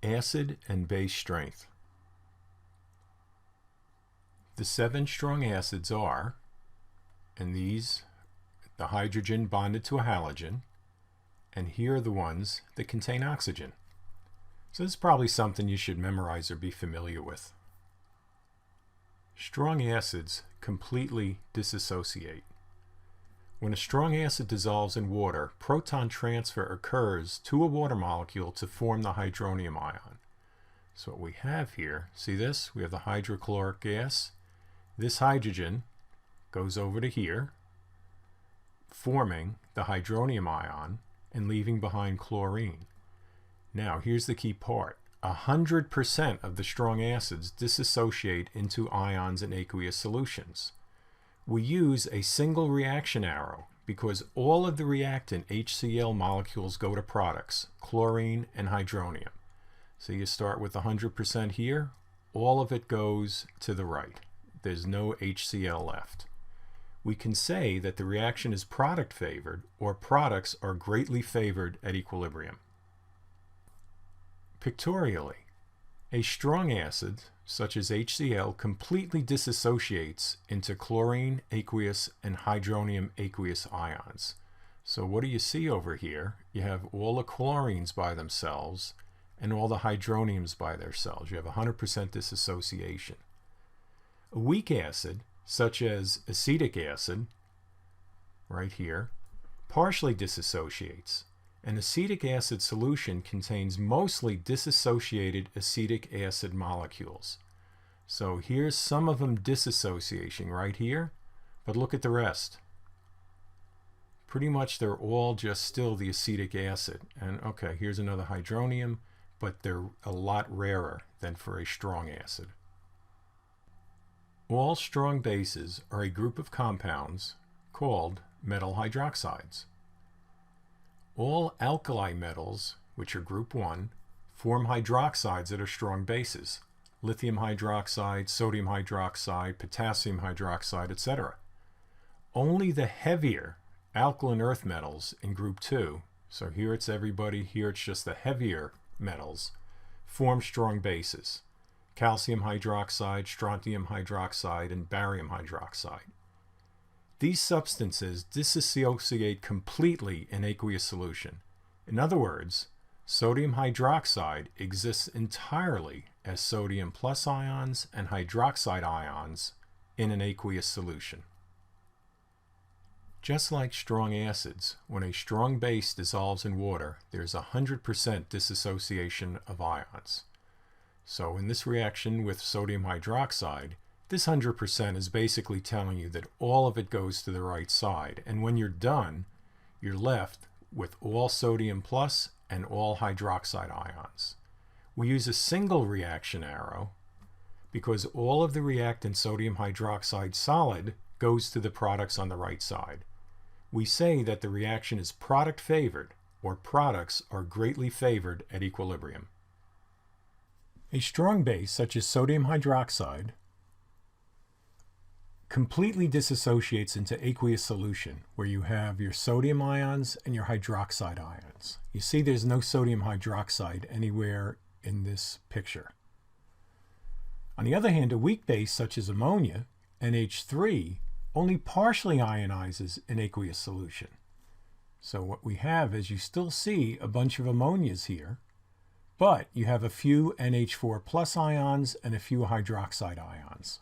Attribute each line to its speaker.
Speaker 1: Acid and base strength. The 7 strong acids are, and these, the hydrogen bonded to a halogen, and here are the ones that contain oxygen. So this is probably something you should memorize or be familiar with. Strong acids completely dissociate. When a strong acid dissolves in water, proton transfer occurs to a water molecule to form the hydronium ion. So what we have here, see this? We have the hydrochloric gas. This hydrogen goes over to here, forming the hydronium ion and leaving behind chlorine. Now here's the key part. 100% of the strong acids dissociate into ions in aqueous solutions. We use a single reaction arrow because all of the reactant HCl molecules go to products, chlorine and hydronium. So you start with 100% here, all of it goes to the right. There's no HCl left. We can say that the reaction is product favored, or products are greatly favored at equilibrium. Pictorially, a strong acid, such as HCl, completely dissociates into chlorine aqueous and hydronium aqueous ions. So what do you see over here? You have all the chlorines by themselves and all the hydroniums by themselves. You have 100% dissociation. A weak acid, such as acetic acid, right here, partially dissociates. An acetic acid solution contains mostly dissociated acetic acid molecules. So here's some of them disassociating right here, but look at the rest. Pretty much they're all just still the acetic acid. And okay, here's another hydronium, but they're a lot rarer than for a strong acid. All strong bases are a group of compounds called metal hydroxides. All alkali metals, which are group 1, form hydroxides that are strong bases. Lithium hydroxide, sodium hydroxide, potassium hydroxide, etc. Only the heavier alkaline earth metals in group 2, so here it's everybody, here it's just the heavier metals, form strong bases. Calcium hydroxide, strontium hydroxide, and barium hydroxide. These substances dissociate completely in aqueous solution. In other words, sodium hydroxide exists entirely as sodium plus ions and hydroxide ions in an aqueous solution. Just like strong acids, when a strong base dissolves in water, there's 100% dissociation of ions. So in this reaction with sodium hydroxide, this 100% is basically telling you that all of it goes to the right side. And when you're done, you're left with all sodium plus and all hydroxide ions. We use a single reaction arrow because all of the reactant sodium hydroxide solid goes to the products on the right side. We say that the reaction is product favored, or products are greatly favored at equilibrium. A strong base, such as sodium hydroxide, completely dissociates into aqueous solution, where you have your sodium ions and your hydroxide ions. You see there's no sodium hydroxide anywhere in this picture. On the other hand, a weak base, such as ammonia, NH3, only partially ionizes in aqueous solution. So what we have is you still see a bunch of ammonias here, but you have a few NH4 plus ions and a few hydroxide ions.